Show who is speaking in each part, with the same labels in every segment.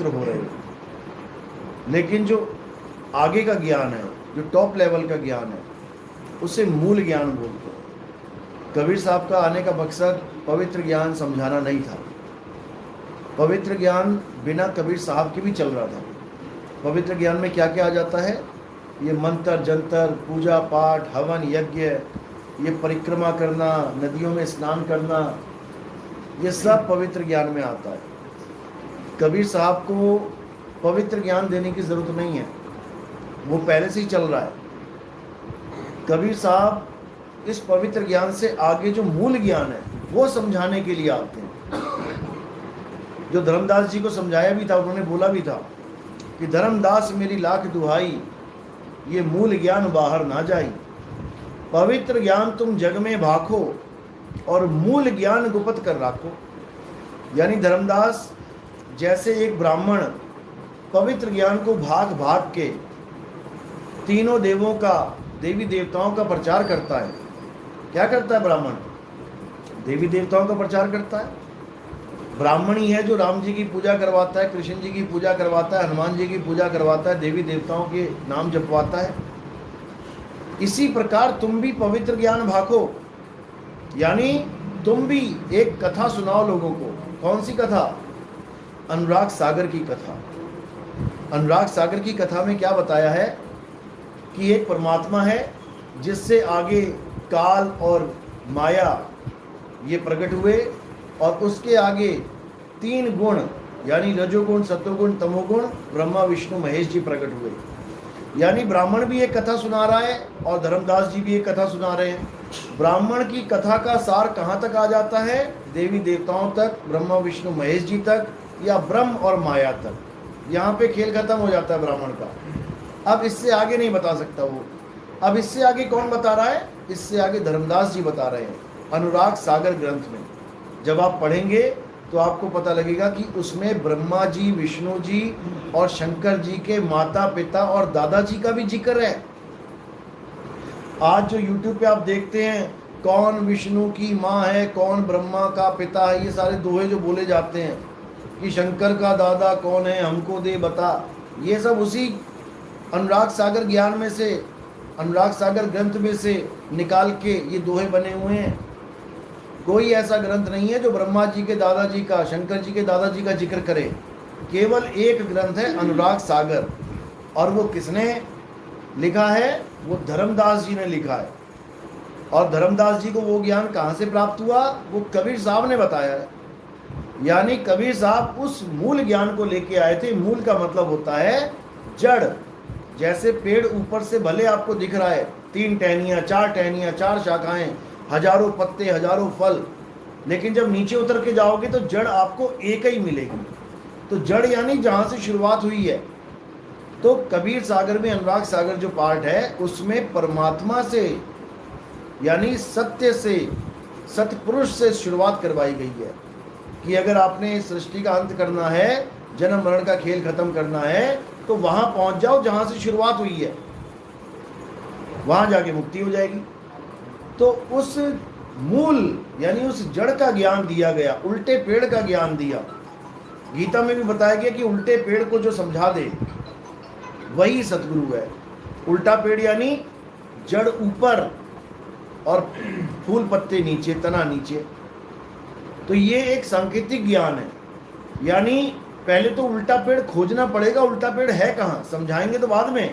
Speaker 1: पवित्र हो रहे हो। लेकिन जो आगे का ज्ञान है, जो टॉप लेवल का ज्ञान है, उसे मूल ज्ञान बोलते हैं। कबीर साहब का आने का मकसद पवित्र ज्ञान समझाना नहीं था। पवित्र ज्ञान बिना कबीर साहब के भी चल रहा था। पवित्र ज्ञान में क्या क्या आ जाता है? ये मंत्र जंतर, पूजा पाठ, हवन यज्ञ, ये परिक्रमा करना, नदियों में स्नान करना, ये सब पवित्र ज्ञान में आता है। कबीर साहब को पवित्र ज्ञान देने की ज़रूरत नहीं है, वो पहले से ही चल रहा है। कबीर साहब इस पवित्र ज्ञान से आगे जो मूल ज्ञान है वो समझाने के लिए आते हैं। जो धर्मदास जी को समझाया भी था, उन्होंने बोला भी था कि धर्मदास मेरी लाख दुहाई, ये मूल ज्ञान बाहर ना जाई। पवित्र ज्ञान तुम जग में भाखो और मूल ज्ञान गुप्त कर राखो। यानी धर्मदास जैसे एक ब्राह्मण पवित्र ज्ञान को भाग भाग के तीनों देवों का, देवी देवताओं का प्रचार करता है। क्या करता है ब्राह्मण? देवी देवताओं का प्रचार करता है। ब्राह्मण ही है जो राम जी की पूजा करवाता है, कृष्ण जी की पूजा करवाता है, हनुमान जी की पूजा करवाता है, देवी देवताओं के नाम जपवाता है। इसी प्रकार तुम भी पवित्र ज्ञान भाखो, यानी तुम भी एक कथा सुनाओ लोगों को। कौन सी कथा? अनुराग सागर की कथा। अनुराग सागर की कथा में क्या बताया है कि एक परमात्मा है जिससे आगे काल और माया ये प्रकट हुए, और उसके आगे तीन गुण यानी रजोगुण, सत्वगुण, तमोगुण, ब्रह्मा विष्णु महेश जी प्रकट हुए। यानी ब्राह्मण भी एक कथा सुना रहा है और धर्मदास जी भी एक कथा सुना रहे हैं। ब्राह्मण की कथा का सार कहाँ तक आ जाता है? देवी देवताओं तक, ब्रह्मा विष्णु महेश जी तक, या ब्रह्म और माया तक। यहाँ पे खेल खत्म हो जाता है ब्राह्मण का। अब इससे आगे नहीं बता सकता वो। अब इससे आगे कौन बता रहा है? इससे आगे धर्मदास जी बता रहे हैं अनुराग सागर ग्रंथ में। जब आप पढ़ेंगे तो आपको पता लगेगा कि उसमें ब्रह्मा जी, विष्णु जी और शंकर जी के माता पिता और दादाजी का भी जिक्र है। आज जो YouTube पे आप देखते हैं कौन विष्णु की माँ है, कौन ब्रह्मा का पिता है, ये सारे दोहे जो बोले जाते हैं कि शंकर का दादा कौन है, हमको दे बता, ये सब उसी अनुराग सागर ज्ञान में से, अनुराग सागर ग्रंथ में से निकाल के ये दोहे बने हुए हैं। कोई ऐसा ग्रंथ नहीं है जो ब्रह्मा जी के दादाजी का, शंकर जी के दादाजी का जिक्र करे। केवल एक ग्रंथ है अनुराग सागर, और वो किसने लिखा है? वो धर्मदास जी ने लिखा है। और धर्मदास जी को वो ज्ञान कहाँ से प्राप्त हुआ? वो कबीर साहब ने बताया है। यानी कबीर साहब उस मूल ज्ञान को लेके आए थे। मूल का मतलब होता है जड़। जैसे पेड़ ऊपर से भले आपको दिख रहा है 3 टहनियाँ, 4 टहनियाँ, 4 शाखाएं, हजारों पत्ते, हजारों फल, लेकिन जब नीचे उतर के जाओगे तो जड़ आपको एक ही मिलेगी। तो जड़ यानी जहाँ से शुरुआत हुई है। तो कबीर सागर में अनुराग सागर जो पार्ट है उसमें परमात्मा से यानी सत्य से, सतपुरुष से शुरुआत करवाई गई है कि अगर आपने सृष्टि का अंत करना है, जन्म मरण का खेल खत्म करना है, तो वहां पहुंच जाओ जहां से शुरुआत हुई है, वहां जाके मुक्ति हो जाएगी। तो उस मूल यानी उस जड़ का ज्ञान दिया गया, उल्टे पेड़ का ज्ञान दिया। गीता में भी बताया गया कि उल्टे पेड़ को जो समझा दे वही सतगुरु है। उल्टा पेड़ यानी जड़ ऊपर और फूल पत्ते नीचे, तना नीचे। तो ये एक सांकेतिक ज्ञान है। यानी पहले तो उल्टा पेड़ खोजना पड़ेगा, उल्टा पेड़ है कहाँ, समझाएंगे तो बाद में।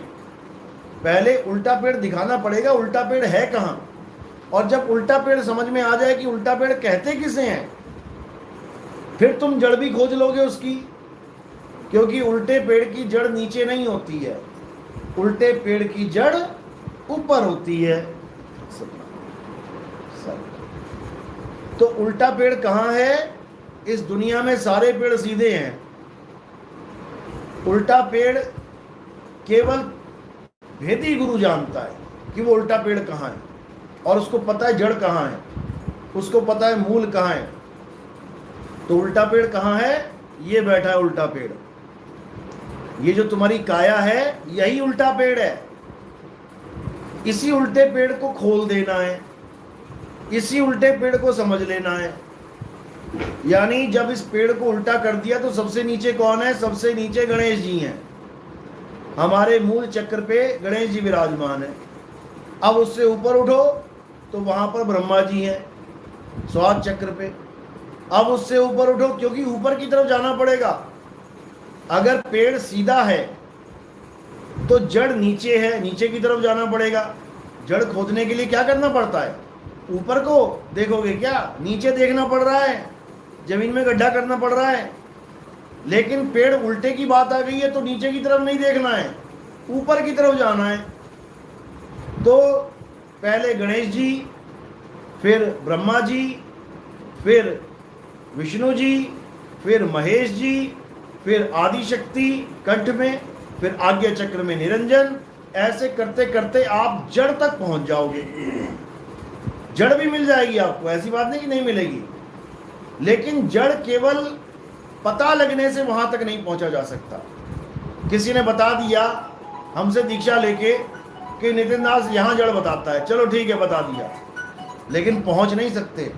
Speaker 1: पहले उल्टा पेड़ दिखाना पड़ेगा, उल्टा पेड़ है कहाँ। और जब उल्टा पेड़ समझ में आ जाए कि उल्टा पेड़ कहते किसे हैं, फिर तुम जड़ भी खोज लोगे उसकी, क्योंकि उल्टे पेड़ की जड़ नीचे नहीं होती है, उल्टे पेड़ की जड़ ऊपर होती है। तो उल्टा पेड़ कहाँ है? इस दुनिया में सारे पेड़ सीधे हैं। उल्टा पेड़ केवल भेदी गुरु जानता है कि वो उल्टा पेड़ कहाँ है, और उसको पता है जड़ कहाँ है, उसको पता है मूल कहाँ है। तो उल्टा पेड़ कहाँ है? ये बैठा है उल्टा पेड़। ये जो तुम्हारी काया है यही उल्टा पेड़ है। इसी उल्टे पेड़ को खोल देना है, इसी उल्टे पेड़ को समझ लेना है। यानी जब इस पेड़ को उल्टा कर दिया तो सबसे नीचे कौन है? सबसे नीचे गणेश जी हैं। हमारे मूल चक्र पे गणेश जी विराजमान है। अब उससे ऊपर उठो तो वहां पर ब्रह्मा जी हैं स्वाद चक्र पे। अब उससे ऊपर उठो, क्योंकि ऊपर की तरफ जाना पड़ेगा। अगर पेड़ सीधा है तो जड़ नीचे है, नीचे की तरफ जाना पड़ेगा। जड़ खोदने के लिए क्या करना पड़ता है? ऊपर को देखोगे क्या? नीचे देखना पड़ रहा है, जमीन में गड्ढा करना पड़ रहा है। लेकिन पेड़ उल्टे की बात आ गई है तो नीचे की तरफ नहीं देखना है, ऊपर की तरफ जाना है। तो पहले गणेश जी, फिर ब्रह्मा जी, फिर विष्णु जी, फिर महेश जी, फिर आदि शक्ति कंठ में, फिर आज्ञा चक्र में निरंजन। ऐसे करते करते आप जड़ तक पहुंच जाओगे। जड़ भी मिल जाएगी आपको, ऐसी बात नहीं कि नहीं मिलेगी। लेकिन जड़ केवल पता लगने से वहां तक नहीं पहुंचा जा सकता। किसी ने बता दिया हमसे दीक्षा लेके कि नितिन दास यहां जड़ बताता है, चलो ठीक है बता दिया, लेकिन पहुंच नहीं सकते,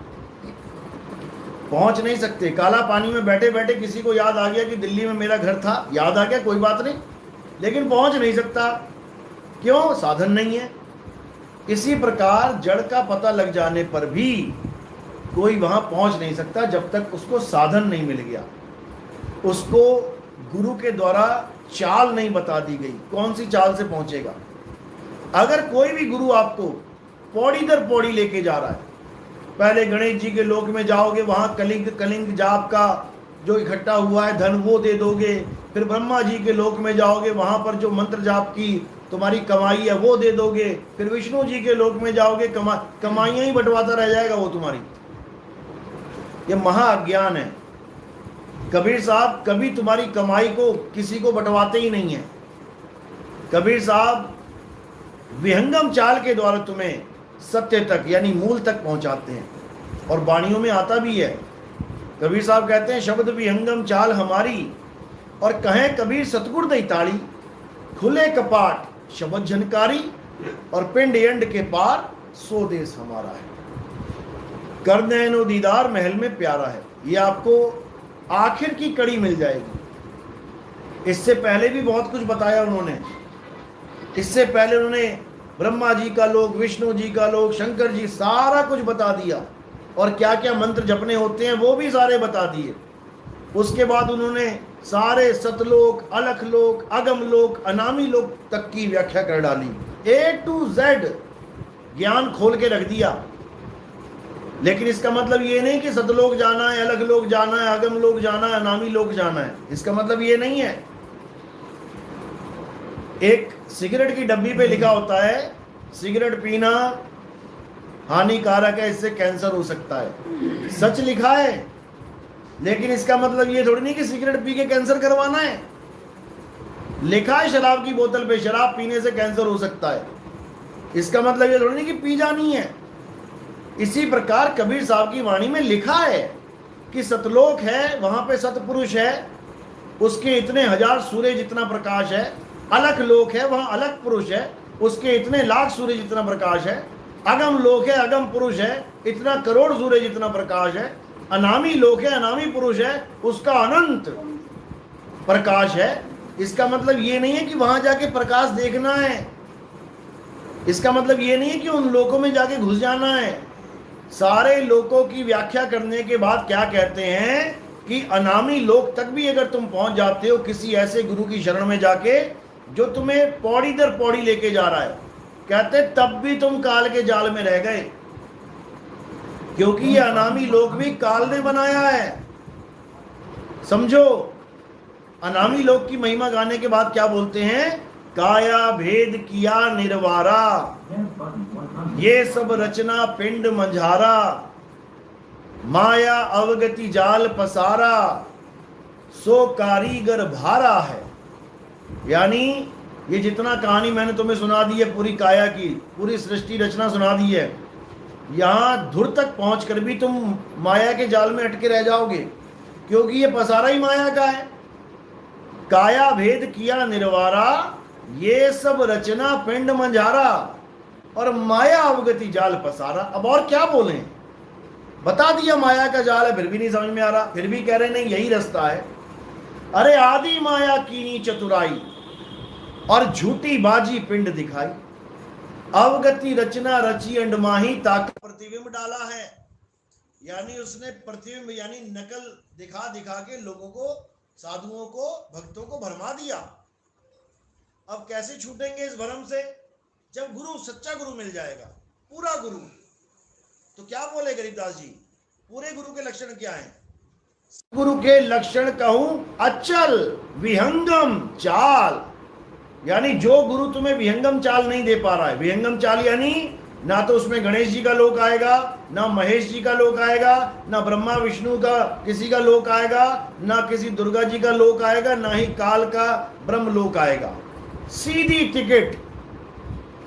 Speaker 1: पहुंच नहीं सकते। काला पानी में बैठे बैठे किसी को याद आ गया कि दिल्ली में मेरा घर था, याद आ गया, कोई बात नहीं, लेकिन पहुंच नहीं सकता। क्यों? साधन नहीं है। इसी प्रकार जड़ का पता लग जाने पर भी कोई वहां पहुंच नहीं सकता जब तक उसको साधन नहीं मिल गया, उसको गुरु के द्वारा चाल नहीं बता दी गई, कौन सी चाल से पहुंचेगा। अगर कोई भी गुरु आपको पौड़ी दर पौड़ी लेके जा रहा है, पहले गणेश जी के लोक में जाओगे, वहां कलिंग जाप का जो इकट्ठा हुआ है धन वो दे दोगे। फिर ब्रह्मा जी के लोक में जाओगे, वहां पर जो मंत्र जाप की तुम्हारी कमाई है वो दे दोगे। फिर विष्णु जी के लोक में जाओगे, कमाइयां ही बंटवाता रह जाएगा वो तुम्हारी। ये महा अज्ञान है। कबीर साहब कभी तुम्हारी कमाई को किसी को बंटवाते ही नहीं है। कबीर साहब विहंगम चाल के द्वारा तुम्हें सत्य तक यानी मूल तक पहुंचाते हैं। और वाणियों में आता भी है, कबीर साहब कहते हैं शब्द विहंगम चाल हमारी, और कहें कबीर सतगुर दई ताड़ी, खुले कपाट शब्द झनकारी, और पिंड एंड के पार सो देश हमारा है। कर नैनो दीदार महल में प्यारा है। ये आपको आखिर की कड़ी मिल जाएगी। इससे पहले भी बहुत कुछ बताया उन्होंने। इससे पहले उन्होंने ब्रह्मा जी का लोक, विष्णु जी का लोक, शंकर जी, सारा कुछ बता दिया, और क्या क्या मंत्र जपने होते हैं वो भी सारे बता दिए। उसके बाद उन्होंने सारे सतलोक, अलख लोक, अगम लोक, अनामी लोक तक की व्याख्या कर डाली। A to Z ज्ञान खोल के रख दिया। लेकिन इसका मतलब ये नहीं कि सतलोक जाना है, अलग लोक जाना है, अगम लोक जाना है, अनामी लोक जाना है। इसका मतलब ये नहीं है। एक सिगरेट की डब्बी पे लिखा होता है सिगरेट पीना हानिकारक है, इससे कैंसर हो सकता है। सच लिखा है, लेकिन इसका मतलब ये थोड़ी नहीं कि सिगरेट पी के कैंसर करवाना है। लिखा है शराब की बोतल पे शराब पीने से कैंसर हो सकता है, इसका मतलब ये थोड़ी नहीं कि पी जानी है। इसी प्रकार कबीर साहब की वाणी में लिखा है कि सतलोक है, वहां पे सतपुरुष है, उसके इतने हजार सूर्य जितना प्रकाश है। अलख लोक है, वहां अलख पुरुष है, उसके इतने लाख सूर्य जितना प्रकाश है। अगम लोक है, अगम पुरुष है, इतना करोड़ सूर्य जितना प्रकाश है। अनामी लोक है, अनामी पुरुष है, उसका अनंत प्रकाश है। इसका मतलब ये नहीं है कि वहां जाके प्रकाश देखना है, इसका मतलब ये नहीं है कि उन लोकों में जाके घुस जाना है। सारे लोकों की व्याख्या करने के बाद क्या कहते हैं कि अनामी लोक तक भी अगर तुम पहुंच जाते हो किसी ऐसे गुरु की शरण में जाके जो तुम्हें पौड़ी दर पौड़ी लेके जा रहा है, कहते तब भी तुम काल के जाल में रह गए, क्योंकि ये अनामी लोक भी काल ने बनाया है। समझो, अनामी लोक की महिमा गाने के बाद क्या बोलते हैं? काया भेद किया निर्वारा, ये सब रचना पिंड मंझारा, माया अवगति जाल पसारा, सो कारीगर भारा है। यानी ये जितना कहानी मैंने तुम्हें सुना दी है, पूरी काया की पूरी सृष्टि रचना सुना दी है, यहां धुर तक पहुंचकर भी तुम माया के जाल में अटके रह जाओगे, क्योंकि ये पसारा ही माया का है। काया भेद किया निर्वारा, ये सब रचना पिंड मंझारा, और माया अवगति जाल पसारा। अब और क्या बोलें? बता दिया माया का जाल है, फिर भी नहीं समझ में आ रहा, फिर भी कह रहे नहीं यही रास्ता है। अरे आदि माया कीनी चतुराई और झूठी बाजी पिंड दिखाई, अवगति रचना रची अंडमाही ताक प्रतिबिंब डाला है। यानी उसने प्रतिबिंब यानी नकल दिखा दिखा के लोगों को, साधुओं को, भक्तों को भरमा दिया। अब कैसे छूटेंगे इस भ्रम से? जब गुरु, सच्चा गुरु मिल जाएगा, पूरा गुरु। तो क्या बोले गरीबदास जी, पूरे गुरु के लक्षण क्या हैं? गुरु के लक्षण कहूं अचल विहंगम चाल, यानी जो गुरु तुम्हें विहंगम चाल नहीं दे पा रहा है। विहंगम चाल यानी ना तो उसमें गणेश जी का लोक आएगा, ना महेश जी का लोक आएगा, ना ब्रह्मा विष्णु का किसी का लोक आएगा, ना किसी दुर्गा जी का लोक आएगा, ना ही काल का ब्रह्म लोक आएगा। सीधी टिकट,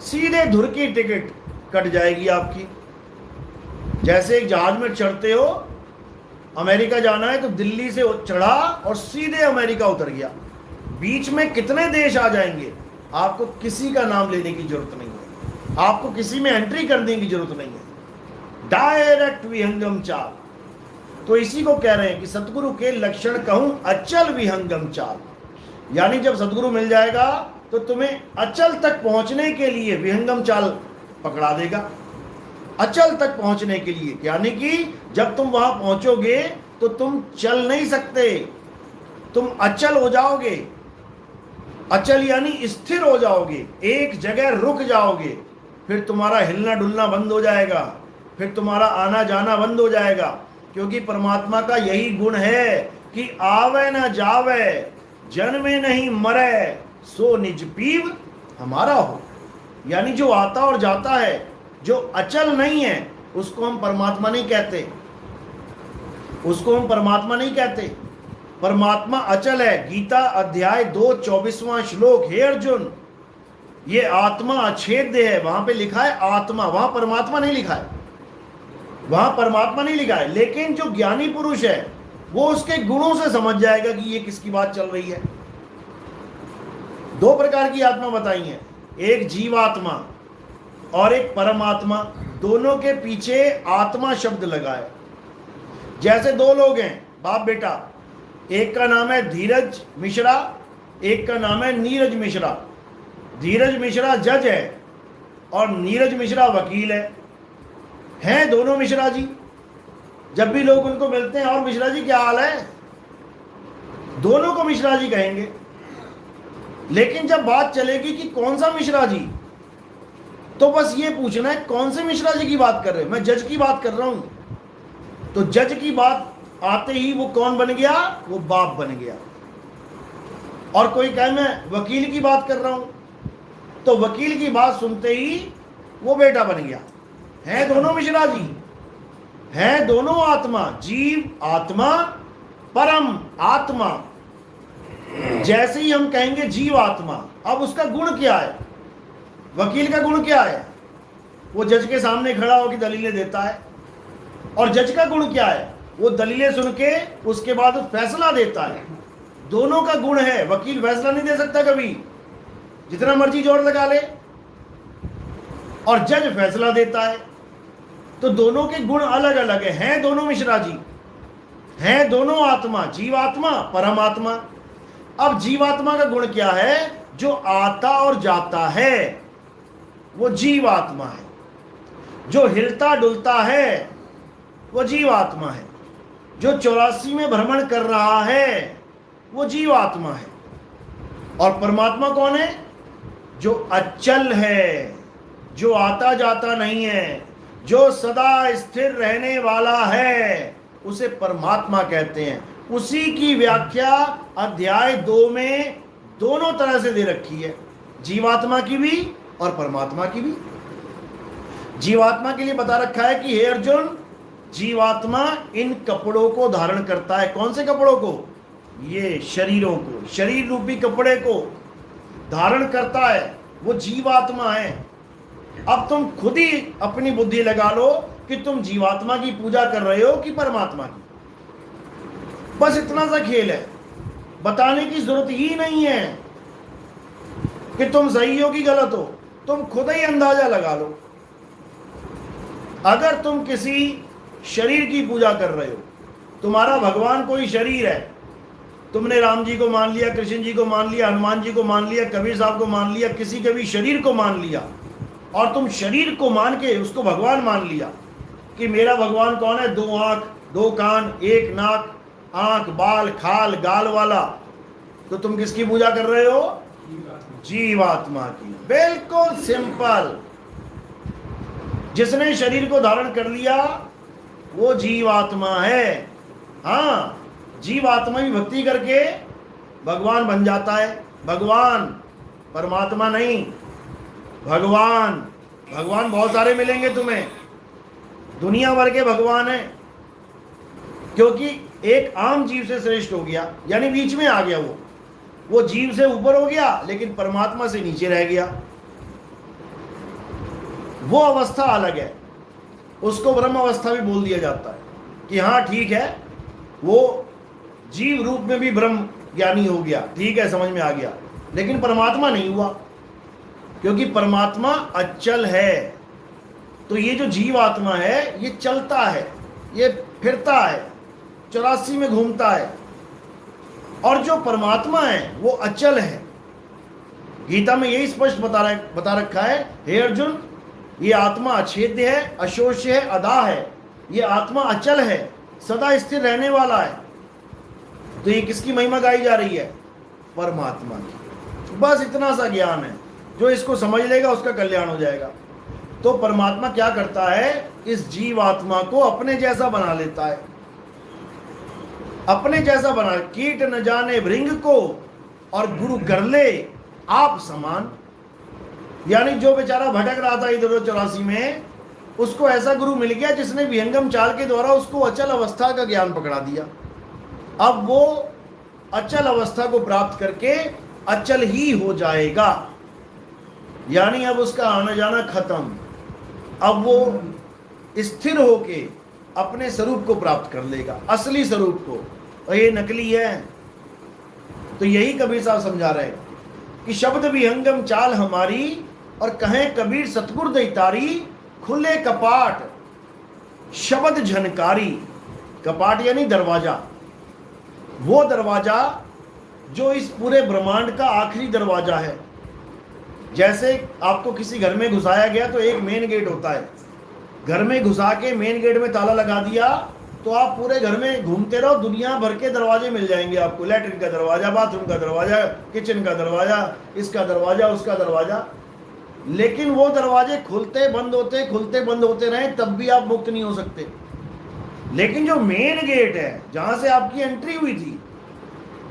Speaker 1: सीधे धुर की टिकट कट जाएगी आपकी। जैसे एक जहाज में चढ़ते हो, अमेरिका जाना है तो दिल्ली से चढ़ा और सीधे अमेरिका उतर गया। बीच में कितने देश आ जाएंगे, आपको किसी का नाम लेने की जरूरत नहीं है, आपको किसी में एंट्री करने की जरूरत नहीं है, डायरेक्ट विहंगम चाल। तो इसी को कह रहे हैं कि सतगुरु के लक्षण कहूं अचल विहंगम चाल, यानी जब सतगुरु मिल जाएगा तो तुम्हें अचल तक पहुंचने के लिए विहंगम चाल पकड़ा देगा। अचल तक पहुंचने के लिए, यानी कि जब तुम वहां पहुंचोगे तो तुम चल नहीं सकते, तुम अचल हो जाओगे। अचल यानी स्थिर हो जाओगे, एक जगह रुक जाओगे, फिर तुम्हारा हिलना डुलना बंद हो जाएगा, फिर तुम्हारा आना जाना बंद हो जाएगा। क्योंकि परमात्मा का यही गुण है कि आवे न जावे, जन्मे नहीं मरे, सो निज पीव हमारा हो। यानी जो आता और जाता है, जो अचल नहीं है, उसको हम परमात्मा नहीं कहते, उसको हम परमात्मा नहीं कहते। परमात्मा अचल है। गीता अध्याय 2 24वां श्लोक, हे अर्जुन, ये आत्मा अछेद्य है, वहां पे लिखा है आत्मा, वहां परमात्मा नहीं लिखा है, वहां परमात्मा नहीं लिखा है। लेकिन जो ज्ञानी पुरुष है वो उसके गुणों से समझ जाएगा कि ये किसकी बात चल रही है। दो प्रकार की आत्मा बताई है, एक जीवात्मा और एक परमात्मा। दोनों के पीछे आत्मा शब्द लगा है। जैसे दो लोग हैं, बाप बेटा, एक का नाम है धीरज मिश्रा, एक का नाम है नीरज मिश्रा। धीरज मिश्रा जज है और नीरज मिश्रा वकील है। हैं दोनों मिश्रा जी। जब भी लोग उनको मिलते हैं, और मिश्रा जी क्या हाल है, दोनों को मिश्रा जी कहेंगे। लेकिन जब बात चलेगी कि कौन सा मिश्रा जी, तो बस ये पूछना है कौन से मिश्रा जी की बात कर रहे हैं। मैं जज की बात कर रहा हूं, तो जज की बात आते ही वो कौन बन गया, वो बाप बन गया। और कोई कहे मैं वकील की बात कर रहा हूं, तो वकील की बात सुनते ही वो बेटा बन गया। हैं दोनों मिश्रा जी, हैं दोनों आत्मा, जीव आत्मा, परम आत्मा। जैसे ही हम कहेंगे जीव आत्मा, अब उसका गुण क्या है, वकील का गुण क्या है, वो जज के सामने खड़ा होकर दलीलें देता है। और जज का गुण क्या है, वो दलीलें सुन के उसके बाद फैसला देता है। दोनों का गुण है। वकील फैसला नहीं दे सकता कभी, जितना मर्जी जोर लगा ले, और जज फैसला देता है। तो दोनों के गुण अलग अलग है। हैं दोनों मिश्रा जी, हैं दोनों आत्मा, जीवात्मा परमात्मा। अब जीवात्मा का गुण क्या है, जो आता और जाता है वो जीवात्मा है। जो हिलता डुलता है वो जीवात्मा है। जो 84 में भ्रमण कर रहा है वो जीवात्मा है। और परमात्मा कौन है, जो अचल है, जो आता जाता नहीं है, जो सदा स्थिर रहने वाला है, उसे परमात्मा कहते हैं। उसी की व्याख्या अध्याय 2 में दोनों तरह से दे रखी है, जीवात्मा की भी और परमात्मा की भी। जीवात्मा के लिए बता रखा है कि हे अर्जुन, जीवात्मा इन कपड़ों को धारण करता है। कौन से कपड़ों को, ये शरीरों को, शरीर रूपी कपड़े को धारण करता है, वो जीवात्मा है। अब तुम खुद ही अपनी बुद्धि लगा लो कि तुम जीवात्मा की पूजा कर रहे हो कि परमात्मा की। बस इतना सा खेल है, बताने की जरूरत ही नहीं है कि तुम सही हो कि गलत हो, तुम खुद ही अंदाजा लगा लो। अगर तुम किसी शरीर की पूजा कर रहे हो। तुम्हारा भगवान कोई शरीर है। तुमने राम जी को मान लिया, कृष्ण जी को मान लिया, हनुमान जी को मान लिया, कबीर साहब को मान लिया, किसी के भी शरीर को मान लिया, और तुम शरीर को मान के उसको भगवान मान लिया कि मेरा भगवान कौन है? 2 आंख, 2 कान, 1 नाक, आंख, बाल, खाल, गाल वाला। तो तुम किसकी पूजा कर रहे हो? जीवात्मा की। बिल्कुल सिंपल। जिसने शरीर को धारण कर लिया वो जीवात्मा है। हाँ, जीवात्मा भी भक्ति करके भगवान बन जाता है। भगवान, परमात्मा नहीं, भगवान। भगवान बहुत सारे मिलेंगे तुम्हें, दुनिया भर के भगवान है, क्योंकि एक आम जीव से श्रेष्ठ हो गया, यानी बीच में आ गया। वो जीव से ऊपर हो गया लेकिन परमात्मा से नीचे रह गया। वो अवस्था अलग है, उसको ब्रह्म अवस्था भी बोल दिया जाता है कि हाँ ठीक है, वो जीव रूप में भी ब्रह्म ज्ञानी हो गया, ठीक है, समझ में आ गया, लेकिन परमात्मा नहीं हुआ, क्योंकि परमात्मा अचल है। तो ये जो जीवात्मा है ये चलता है, ये फिरता है, 84 में घूमता है, और जो परमात्मा है वो अचल है। गीता में यही स्पष्ट बता रखा है, हे अर्जुन, ये आत्मा अछेद्य है, अशोष्य है, अदा है। ये आत्मा अचल है, सदा स्थिर रहने वाला है। तो ये किसकी महिमा गाई जा रही है? परमात्मा की। बस इतना सा ज्ञान है, जो इसको समझ लेगा उसका कल्याण हो जाएगा। तो परमात्मा क्या करता है? इस जीवात्मा को अपने जैसा बना लेता है। अपने जैसा बना, कीट न जाने भृंग को और गुरु कर ले आप समान। यानी जो बेचारा भटक रहा था इधर 84 में, उसको ऐसा गुरु मिल गया जिसने विहंगम चाल के द्वारा उसको अचल अवस्था का ज्ञान पकड़ा दिया। अब वो अचल अवस्था को प्राप्त करके अचल ही हो जाएगा, यानी अब उसका आना जाना खत्म। अब वो स्थिर होके अपने स्वरूप को प्राप्त कर लेगा, असली स्वरूप को, और ये नकली है। तो यही कबीर साहब समझा रहे हैं कि शब्द विहंगम चाल हमारी, और कहें कबीर सतगुर दैतारी, खुले कपाट शब्द झनकारी। कपाट यानी दरवाजा, वो दरवाजा जो इस पूरे ब्रह्मांड का आखिरी दरवाजा है। जैसे आपको किसी घर में घुसाया गया तो एक मेन गेट होता है, घर में घुसा के मेन गेट में ताला लगा दिया तो आप पूरे घर में घूमते रहो, दुनिया भर के दरवाजे मिल जाएंगे आपको। लैट्रिन का दरवाजा, बाथरूम का दरवाजा, किचन का दरवाजा, इसका दरवाजा, उसका दरवाजा। लेकिन वो दरवाजे खुलते बंद होते रहे, तब भी आप मुक्त नहीं हो सकते। लेकिन जो मेन गेट है जहां से आपकी एंट्री हुई थी,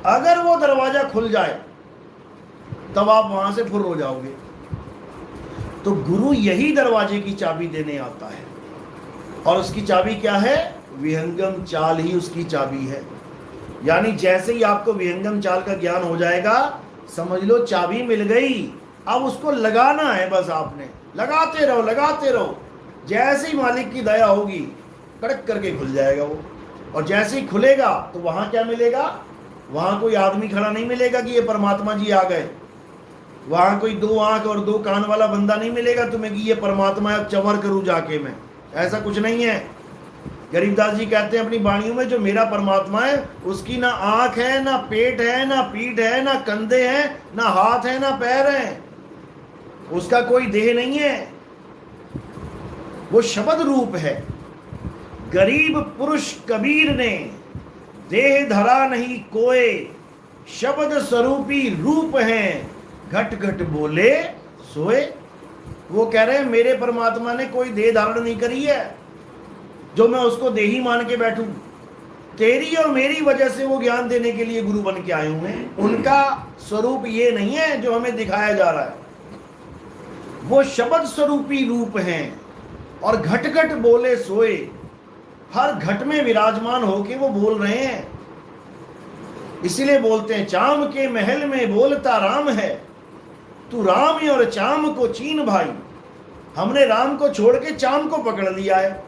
Speaker 1: अगर वो दरवाजा खुल जाए तब आप वहां से फुर हो जाओगे। तो गुरु यही दरवाजे की चाबी देने आता है, और उसकी चाबी क्या है? विहंगम चाल ही उसकी चाबी है। यानी जैसे ही आपको विहंगम चाल का ज्ञान हो जाएगा, समझ लो चाबी मिल गई। अब उसको लगाना है, बस आपने लगाते रहो। जैसे ही मालिक की दया होगी, कड़क करके खुल जाएगा वो। और जैसे ही खुलेगा तो वहां क्या मिलेगा? वहां कोई आदमी खड़ा नहीं मिलेगा कि ये परमात्मा जी आ गए। वहां कोई 2 आंख और 2 कान वाला बंदा नहीं मिलेगा तुम्हें कि ये परमात्मा है, अब चंवर करूं जाके मैं। ऐसा कुछ नहीं है। गरीबदास जी कहते हैं अपनी वाणियों में, जो मेरा परमात्मा है उसकी ना आंख है, ना पेट है, ना पीठ है, ना कंधे हैं, ना हाथ है, ना पैर है। उसका कोई देह नहीं है, वो शब्द रूप है। गरीब पुरुष कबीर ने देह धरा नहीं कोय, शब्द स्वरूपी रूप हैं, घट घट बोले सोए। वो कह रहे हैं मेरे परमात्मा ने कोई देह धारण नहीं करी है जो मैं उसको देही मान के बैठूं। तेरी और मेरी वजह से वो ज्ञान देने के लिए गुरु बन के आए हुए हैं। उनका स्वरूप ये नहीं है जो हमें दिखाया जा रहा है, वो शब्द स्वरूपी रूप हैं, और घट घट बोले सोए। हर घट में विराजमान होके वो बोल रहे हैं। इसीलिए बोलते हैं चाम के महल में बोलता राम है, तू राम और चाम को चीन भाई। हमने राम को छोड़ के चाम को पकड़ लिया है।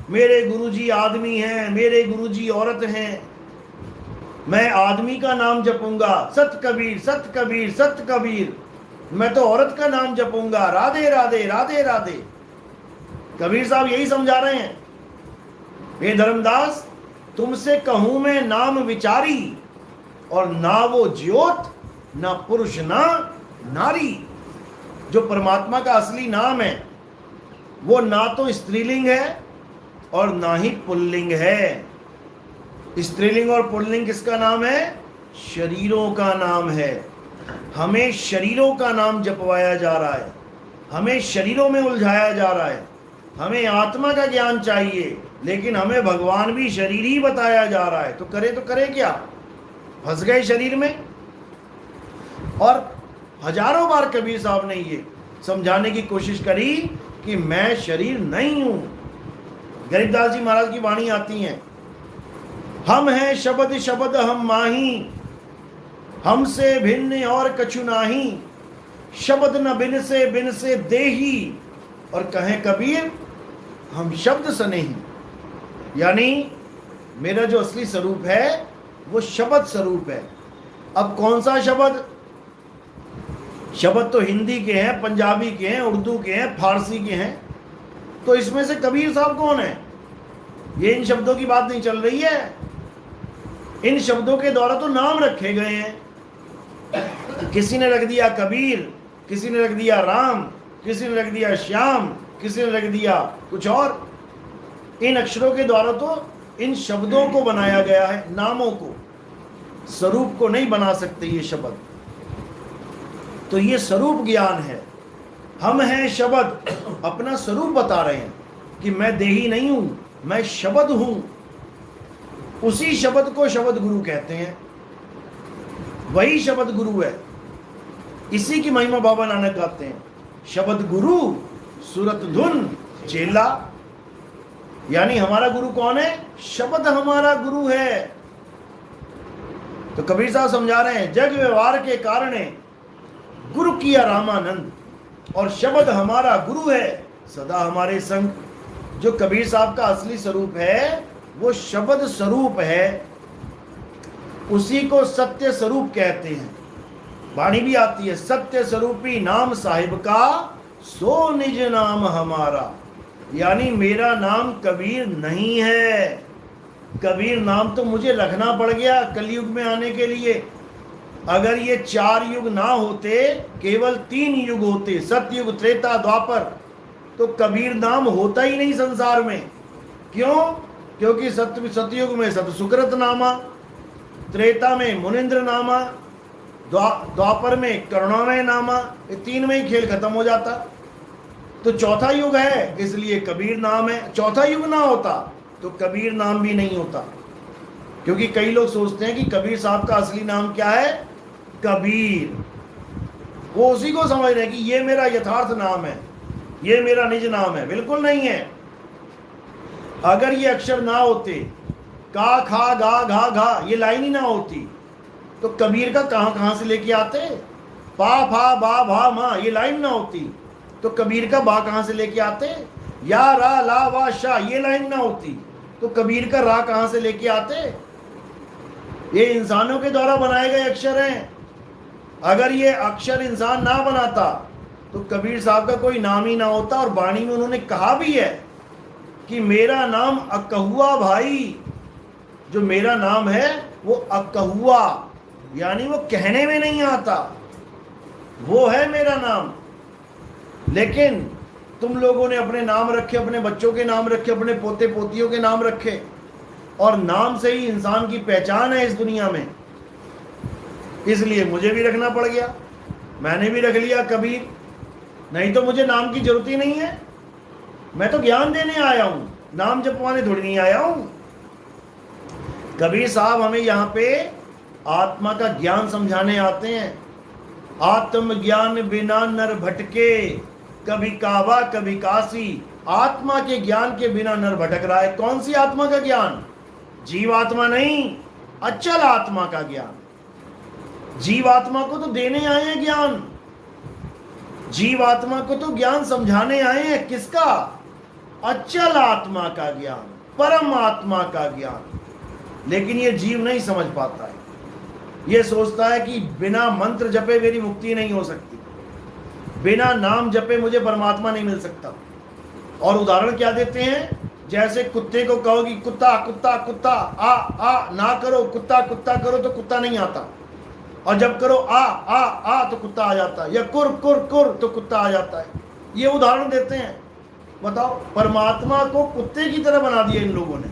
Speaker 1: मेरे गुरुजी आदमी हैं, मेरे गुरुजी औरत हैं, मैं आदमी का नाम जपूंगा, सत कबीर सत कबीर सत कबीर। मैं तो औरत का नाम जपूंगा, राधे राधे राधे राधे। कबीर साहब यही समझा रहे हैं हे धर्मदास, तुमसे कहूं मैं नाम विचारी, और ना वो ज्योत ना पुरुष ना नारी। जो परमात्मा का असली नाम है वो ना तो स्त्रीलिंग है और ना ही पुल्लिंग है। स्त्रीलिंग और पुल्लिंग किसका नाम है? शरीरों का नाम है। हमें शरीरों का नाम जपवाया जा रहा है, हमें शरीरों में उलझाया जा रहा है। हमें आत्मा का ज्ञान चाहिए, लेकिन हमें भगवान भी शरीर ही बताया जा रहा है। तो करे क्या? फंस गए शरीर में। और हजारों बार कबीर साहब ने ये समझाने की कोशिश करी कि मैं शरीर नहीं हूं। गरीबदास जी महाराज की वाणी आती है, हम हैं शब्द शब्द हम माही, हमसे भिन्न और कछु नाही, शब्द न बिन से देही, और कहें कबीर हम शब्द से नहीं। यानी मेरा जो असली स्वरूप है वो शब्द स्वरूप है। अब कौन सा शब्द? शब्द तो हिंदी के हैं, पंजाबी के हैं, उर्दू के हैं, फारसी के हैं। तो इसमें से कबीर साहब कौन है? ये इन शब्दों की बात नहीं चल रही है। इन शब्दों के द्वारा तो नाम रखे गए हैं। किसी ने रख दिया कबीर, किसी ने रख दिया राम, किसी ने रख दिया श्याम, किसी ने रख दिया कुछ और। इन अक्षरों के द्वारा तो इन शब्दों को बनाया गया है, नामों को। स्वरूप को नहीं बना सकते ये शब्द। तो ये स्वरूप ज्ञान है। हम हैं शब्द, अपना स्वरूप बता रहे हैं कि मैं देही नहीं हूं, मैं शब्द हूं। उसी शब्द को शब्द गुरु कहते हैं, वही शब्द गुरु है। इसी की महिमा बाबा नानक गाते हैं, शब्द गुरु सूरत धुन चेला। यानी हमारा गुरु कौन है? शब्द हमारा गुरु है। तो कबीर साहब समझा रहे हैं, जग व्यवहार के कारण गुरु किया रामानंद, और शब्द हमारा गुरु है सदा हमारे संग। जो कबीर साहब का असली स्वरूप है वो शब्द स्वरूप है, उसी को सत्य स्वरूप कहते हैं। वाणी भी आती है, सत्य स्वरूपी नाम साहिब का सो निज नाम हमारा। यानी मेरा नाम कबीर नहीं है। कबीर नाम तो मुझे रखना पड़ गया कलयुग में आने के लिए। अगर ये 4 युग ना होते, केवल 3 युग होते, सतयुग त्रेता द्वापर, तो कबीर नाम होता ही नहीं संसार में। क्यों? क्योंकि सतयुग में सत सुकृत नामा, त्रेता में मुनिंद्र नामा, द्वापर में करुणामय नामा। ये 3 में ही खेल खत्म हो जाता। तो चौथा युग है, इसलिए कबीर नाम है। चौथा युग ना होता तो कबीर नाम भी नहीं होता। क्योंकि कई लोग सोचते हैं कि कबीर साहब का असली नाम क्या है? कबीर। वो उसी को समझ रहे हैं कि ये मेरा यथार्थ नाम है, ये मेरा निज नाम है। बिल्कुल नहीं है। अगर ये अक्षर ना होते, का खा गा घा घा, ये लाइन ही ना होती, तो कबीर का कहां से लेके आते? पा फा बा भा मा, ये लाइन ना होती तो कबीर का बा कहां से लेके आते? या रा ला वा शा, ये लाइन ना होती तो कबीर का रा कहां से लेके आते? ये इंसानों के द्वारा बनाए गए अक्षर हैं। अगर ये अक्षर इंसान ना बनाता तो कबीर साहब का कोई नाम ही ना होता। और वाणी में उन्होंने कहा भी है कि मेरा नाम अकहुआ भाई। जो मेरा नाम है वो अकहुआ, यानी वो कहने में नहीं आता, वो है मेरा नाम। लेकिन तुम लोगों ने अपने नाम रखे, अपने बच्चों के नाम रखे, अपने पोते पोतियों के नाम रखे, और नाम से ही इंसान की पहचान है इस दुनिया में। इसलिए मुझे भी रखना पड़ गया। मैंने भी रख लिया कबीर, नहीं तो मुझे नाम की जरूरत ही नहीं है। मैं तो ज्ञान देने आया हूं, नाम जपवाने थोड़ी नहीं आया हूं। कबीर साहब हमें यहाँ पे आत्मा का ज्ञान समझाने आते हैं। आत्म ज्ञान बिना नर भटके, कभी काबा कभी काशी। आत्मा के ज्ञान के बिना नर भटक रहा है। कौन सी आत्मा का ज्ञान? जीवात्मा नहीं, अचल आत्मा का ज्ञान। जीवात्मा को तो देने आए हैं ज्ञान, जीवात्मा को तो ज्ञान समझाने आए हैं। किसका? अचल आत्मा का ज्ञान, परम आत्मा का ज्ञान। लेकिन ये जीव नहीं समझ पाता है। ये सोचता है कि बिना मंत्र जपे मेरी मुक्ति नहीं हो सकती, बिना नाम जपे मुझे परमात्मा नहीं मिल सकता। और उदाहरण क्या देते हैं? जैसे कुत्ते को कहो कि कुत्ता कुत्ता कुत्ता आ ना करो, कुत्ता कुत्ता करो तो कुत्ता नहीं आता, और जब करो आ तो कुत्ता आ जाता है, या कुर कुर कुर तो कुत्ता आ जाता है। ये उदाहरण देते हैं। बताओ, परमात्मा को कुत्ते की तरह बना दिया इन लोगों ने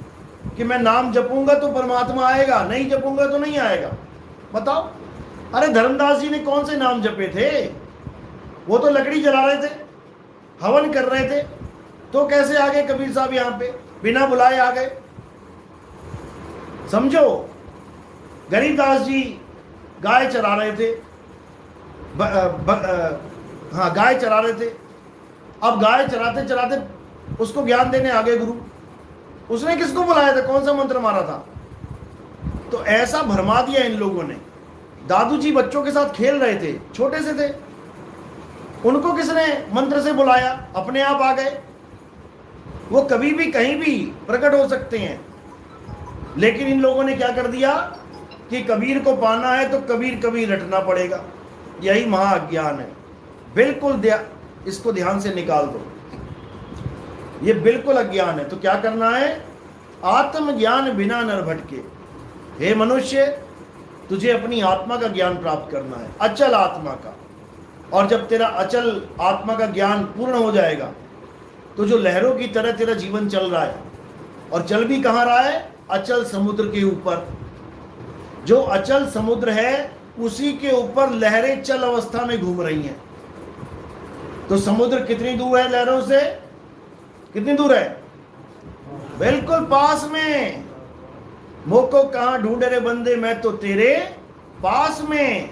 Speaker 1: कि मैं नाम जपूंगा तो परमात्मा आएगा, नहीं जपूंगा तो नहीं आएगा। बताओ, अरे धर्मदास जी ने कौन से नाम जपे थे? वो तो लकड़ी जला रहे थे, हवन कर रहे थे, तो कैसे आ गए कबीर साहब यहां पे? बिना बुलाए आ गए। समझो, गरीबदास जी गाय चरा रहे थे, हाँ गाय चरा रहे थे। अब गाय चराते चराते उसको ज्ञान देने आ गए गुरु। उसने किसको बुलाया था? कौन सा मंत्र मारा था? तो ऐसा भरमा दिया इन लोगों ने। दादू जी बच्चों के साथ खेल रहे थे, छोटे से थे, उनको किसने मंत्र से बुलाया? अपने आप आ गए। वो कभी भी कहीं भी प्रकट हो सकते हैं, लेकिन इन लोगों ने क्या कर दिया कि कबीर को पाना है तो कबीर कबीर रटना पड़ेगा। यही महाअज्ञान है। बिल्कुल इसको ध्यान से निकाल दो, ये बिल्कुल अज्ञान है। तो क्या करना है? आत्मज्ञान बिना नर भटके। हे मनुष्य, तुझे अपनी आत्मा का ज्ञान प्राप्त करना है, अचल आत्मा का। और जब तेरा अचल आत्मा का ज्ञान पूर्ण हो जाएगा तो जो लहरों की तरह तेरा जीवन चल रहा है, और चल भी कहाँ रहा है? अचल समुद्र के ऊपर। जो अचल समुद्र है उसी के ऊपर लहरें चल अवस्था में घूम रही हैं। तो समुद्र कितनी दूर है लहरों से? कितनी दूर है? बिल्कुल पास में। मोको कहां ढूंढे रे बंदे, मैं तो तेरे पास में।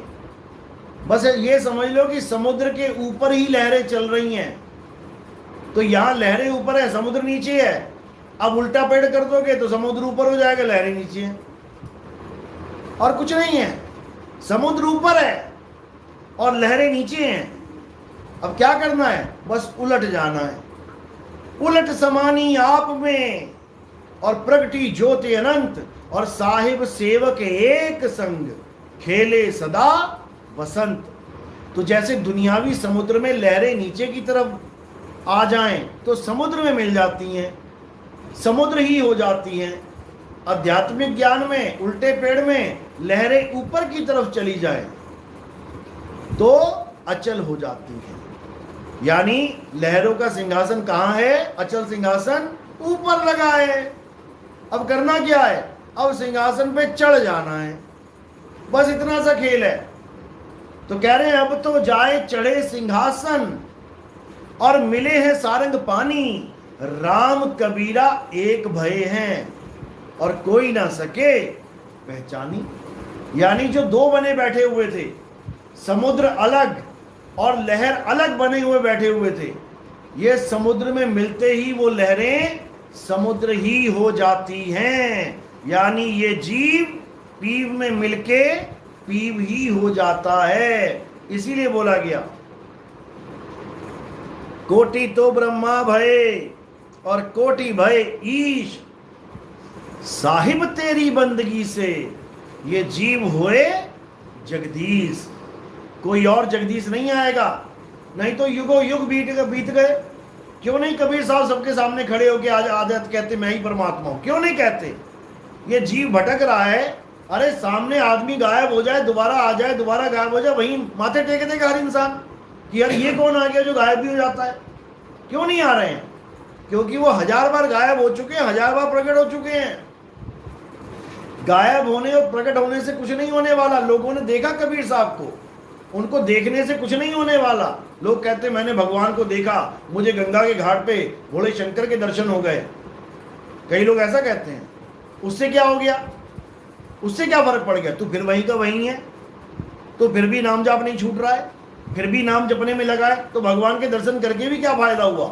Speaker 1: बस ये समझ लो कि समुद्र के ऊपर ही लहरें चल रही हैं। तो यहां लहरें ऊपर है, समुद्र नीचे है। अब उल्टा पेड़ कर दोगे तो समुद्र ऊपर हो जाएगा, लहरें नीचे हैं, और कुछ नहीं है। समुद्र ऊपर है और लहरें नीचे हैं। अब क्या करना है? बस उलट जाना है। उलट समानी आप में, और प्रगटी ज्योति अनंत, और साहिब सेवक एक संग, खेले सदा बसंत। तो जैसे दुनियावी समुद्र में लहरें नीचे की तरफ आ जाएं तो समुद्र में मिल जाती हैं, समुद्र ही हो जाती हैं। आध्यात्मिक ज्ञान में उल्टे पेड़ में लहरें ऊपर की तरफ चली जाए तो अचल हो जाती है। यानी लहरों का सिंहासन कहाँ है? अचल सिंहासन ऊपर लगा है। अब करना क्या है? अब सिंहासन पे चढ़ जाना है, बस इतना सा खेल है। तो कह रहे हैं अब तो जाए चढ़े सिंहासन, और मिले हैं सारंग पानी, राम कबीरा एक भय हैं, और कोई ना सके पहचानी। यानी जो दो बने बैठे हुए थे, समुद्र अलग और लहर अलग बने हुए बैठे हुए थे, ये समुद्र में मिलते ही वो लहरें समुद्र ही हो जाती हैं। यानी ये जीव पीव में मिलके पीव ही हो जाता है। इसीलिए बोला गया कोटि तो ब्रह्मा भय और कोटि भय ईश, साहिब तेरी बंदगी से ये जीव हुए जगदीश। कोई और जगदीश नहीं आएगा, नहीं तो युगों युग बीत गए। क्यों नहीं कबीर साहब सबके सामने खड़े होकर आज आदत कहते मैं ही परमात्मा हूं? क्यों नहीं कहते? ये जीव भटक रहा है। अरे सामने आदमी गायब हो जाए, दोबारा आ जाए, दोबारा गायब हो जाए, वहीं माथे टेक देगा हर इंसान कि यार ये कौन आ गया जो गायब भी हो जाता है। क्यों नहीं आ रहे हैं? क्योंकि वो 1000 बार गायब हो चुके हैं, 1000 बार प्रकट हो चुके हैं। गायब होने और प्रकट होने से कुछ नहीं होने वाला। लोगों ने देखा कबीर साहब को, उनको देखने से कुछ नहीं होने वाला। लोग कहते मैंने भगवान को देखा, मुझे गंगा के घाट पे भोले शंकर के दर्शन हो गए। कई लोग ऐसा कहते हैं। उससे क्या हो गया? उससे क्या फर्क पड़ गया? तू फिर वहीं का वहीं है, तो फिर भी नाम जाप नहीं छूट रहा है, फिर भी नाम जपने में लगा है, तो भगवान के दर्शन करके भी क्या फायदा हुआ?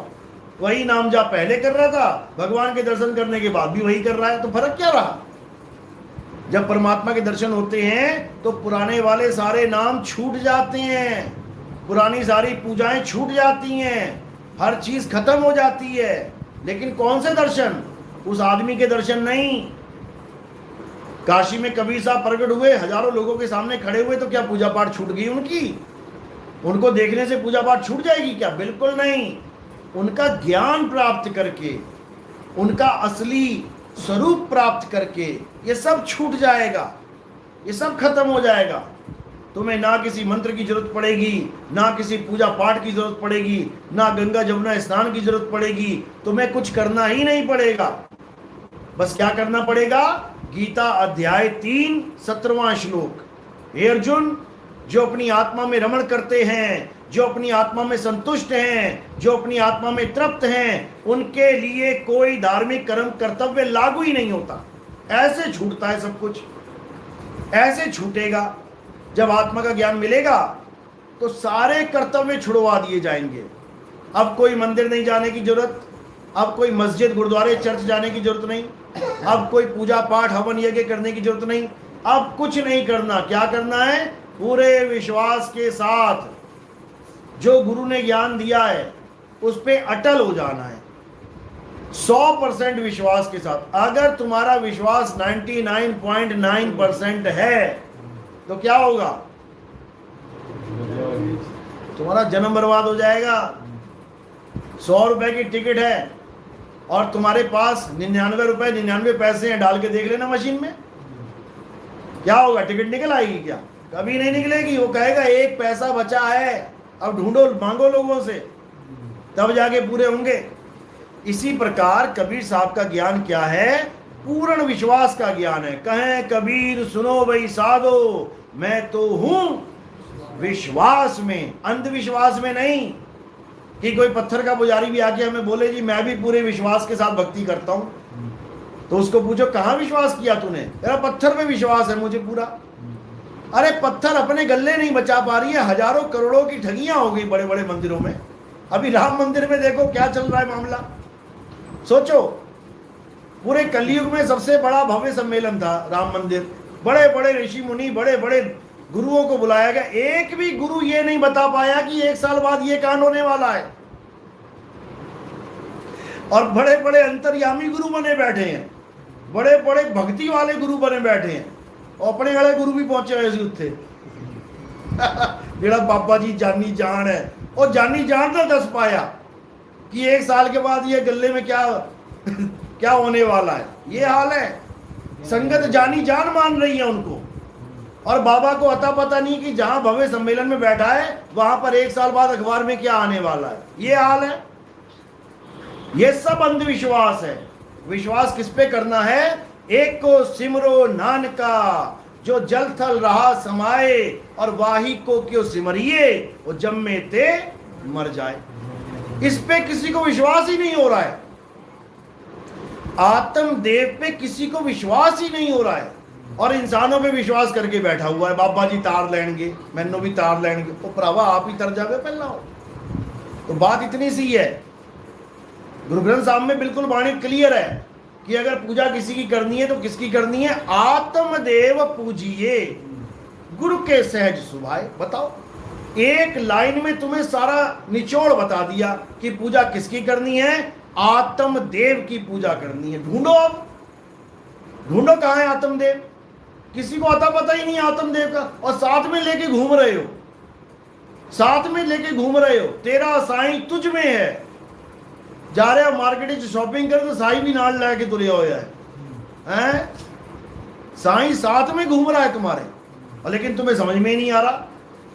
Speaker 1: वही नाम जाप पहले कर रहा था, भगवान के दर्शन करने के बाद भी वही कर रहा है, तो फर्क क्या रहा? जब परमात्मा के दर्शन होते हैं तो पुराने वाले सारे नाम छूट जाते हैं, पुरानी सारी पूजाएं छूट जाती हैं, हर चीज खत्म हो जाती है। लेकिन कौन से दर्शन? उस आदमी के दर्शन नहीं। काशी में कबीर साहब प्रकट हुए, हजारों लोगों के सामने खड़े हुए, तो क्या पूजा पाठ छूट गई उनकी? उनको देखने से पूजा पाठ छूट जाएगी क्या? बिल्कुल नहीं। उनका ज्ञान प्राप्त करके उनका असली स्वरूप प्राप्त करके ये सब छूट जाएगा, ये सब खत्म हो जाएगा। तुम्हें ना किसी मंत्र की जरूरत पड़ेगी, ना किसी पूजा पाठ की जरूरत पड़ेगी, ना गंगा जमुना स्नान की जरूरत पड़ेगी। तुम्हें कुछ करना ही नहीं पड़ेगा। बस क्या करना पड़ेगा? गीता अध्याय 3 17वां श्लोक, हे अर्जुन, जो अपनी आत्मा में रमण करते हैं, जो अपनी आत्मा में संतुष्ट हैं, जो अपनी आत्मा में तृप्त हैं, उनके लिए कोई धार्मिक कर्म कर्तव्य लागू ही नहीं होता। ऐसे छूटता है सब कुछ, ऐसे छूटेगा। जब आत्मा का ज्ञान मिलेगा तो सारे कर्तव्य छुड़वा दिए जाएंगे। अब कोई मंदिर नहीं जाने की जरूरत, अब कोई मस्जिद गुरुद्वारे चर्च जाने की जरूरत नहीं, अब कोई पूजा पाठ हवन यज्ञ करने की जरूरत नहीं, अब कुछ नहीं करना। क्या करना है? पूरे विश्वास के साथ जो गुरु ने ज्ञान दिया है उस पे अटल हो जाना है, 100% विश्वास के साथ। अगर तुम्हारा विश्वास 99.9% है तो क्या होगा? तुम्हारा जन्म बर्बाद हो जाएगा। 100 रुपए की टिकट है और तुम्हारे पास 99 रुपए 99 पैसे हैं, डाल के देख लेना मशीन में, क्या होगा? टिकट निकल आएगी क्या? कभी नहीं निकलेगी। वो कहेगा 1 पैसा बचा है, अब ढूंढो, मांगो लोगों से, तब जाके पूरे होंगे। इसी प्रकार कबीर साहब का ज्ञान क्या है? पूर्ण विश्वास का ज्ञान है। कहें कबीर सुनो भाई साधो, मैं तो हूं विश्वास में, अंधविश्वास में नहीं। कि कोई पत्थर का पुजारी भी आके हमें बोले जी मैं भी पूरे विश्वास के साथ भक्ति करता हूं, तो उसको पूछो कहां विश्वास किया तूने? तेरा पत्थर पे विश्वास है मुझे पूरा। अरे पत्थर अपने गले नहीं बचा पा रही है, हजारों करोड़ों की ठगियां हो गई बड़े बड़े मंदिरों में। अभी राम मंदिर में देखो क्या चल रहा है मामला। सोचो, पूरे कलयुग में सबसे बड़ा भव्य सम्मेलन था राम मंदिर, बड़े बड़े ऋषि मुनि, बड़े बड़े गुरुओं को बुलाया गया। एक भी गुरु ये नहीं बता पाया कि 1 साल बाद ये कांड होने वाला है। और बड़े बड़े अंतर्यामी गुरु बने बैठे हैं, बड़े बड़े भक्ति वाले गुरु बने बैठे हैं, और अपने वाले गुरु भी पहुंचे हुए थे। मेरा बाबा जी जानी जान है, और जानी जान ना दस पाया कि 1 साल के बाद ये गले में क्या क्या होने वाला है। ये हाल है। संगत जानी जान मान रही है उनको, और बाबा को अता पता नहीं कि जहां भव्य सम्मेलन में बैठा है वहां पर 1 साल बाद अखबार में क्या आने वाला है। ये हाल है। ये सब अंधविश्वास है। विश्वास किस पे करना है? एक को सिमरो नानका, जो जल थल रहा समाए, और वाही को क्यों सिमरिए, वो जम्मे ते मर जाए। इस पे किसी को विश्वास ही नहीं हो रहा है। आत्मदेव पे किसी को विश्वास ही नहीं हो रहा है, और इंसानों पे विश्वास करके बैठा हुआ है। बाबा जी तार लेंगे, मैनू भी तार लेंगे। तो प्रभा आप ही तर जावे पहला हो। तो बात इतनी सी है। गुरु ग्रंथ साहब में बिल्कुल वाणी क्लियर है कि अगर पूजा किसी की करनी है तो किसकी करनी है? आत्मदेव पूजिए, गुरु के सहज सुभाए। बताओ, एक लाइन में तुम्हें सारा निचोड़ बता दिया कि पूजा किसकी करनी है? आत्मदेव की पूजा करनी है। ढूंढो, अब ढूंढो कहां है आत्मदेव। किसी को अता पता ही नहीं आत्मदेव का, और साथ में लेके घूम रहे हो, साथ में लेके घूम रहे हो। तेरा साईं तुझ में है। जा रहे हो मार्केट शॉपिंग कर, तो साईं भी नाल लेके तुरे हुए हैं। साईं साथ में घूम रहा है तुम्हारे, और लेकिन तुम्हें समझ में ही नहीं आ रहा।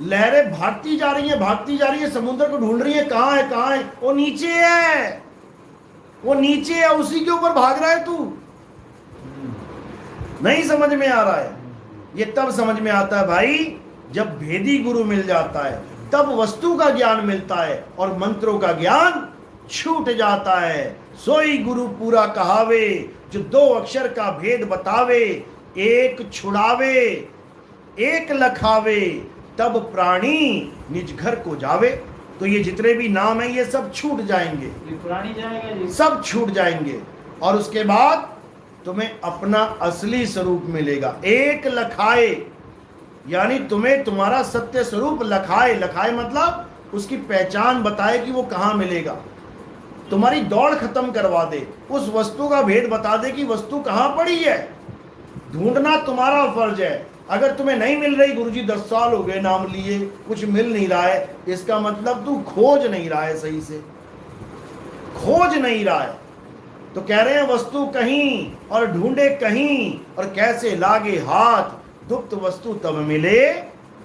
Speaker 1: लहरें भागती जा रही है, भागती जा रही है, समुद्र को ढूंढ रही है, कहां है, कहां है? वो नीचे है, वो नीचे है, उसी के ऊपर भाग रहा है तू। नहीं समझ में आ रहा है। ये तब समझ में आता है भाई जब भेदी गुरु मिल जाता है, तब वस्तु का ज्ञान मिलता है और मंत्रों का ज्ञान छूट जाता है। सोई गुरु पूरा कहावे, जो 2 अक्षर का भेद बतावे, एक छुड़ावे एक लखावे, तब प्राणी निज घर को जावे। तो ये जितने भी नाम है ये सब छूट जाएंगे,
Speaker 2: प्राणी जाएगा जी।
Speaker 1: सब छूट जाएंगे, और उसके बाद तुम्हें अपना असली स्वरूप मिलेगा। एक लखाए, यानी तुम्हें तुम्हारा सत्य स्वरूप लखाए। लखाए मतलब उसकी पहचान बताए कि वो कहां मिलेगा। तुम्हारी दौड़ खत्म करवा दे, उस वस्तु का भेद बता दे कि वस्तु कहां पड़ी है। ढूंढना तुम्हारा फर्ज है। अगर तुम्हें नहीं मिल रही, गुरुजी 10 साल हो गए नाम लिए, कुछ मिल नहीं रहा है, इसका मतलब तू खोज नहीं रहा है, सही से खोज नहीं रहा है। तो कह रहे हैं वस्तु कहीं और ढूंढे कहीं, और कैसे लागे हाथ, गुप्त वस्तु तब मिले,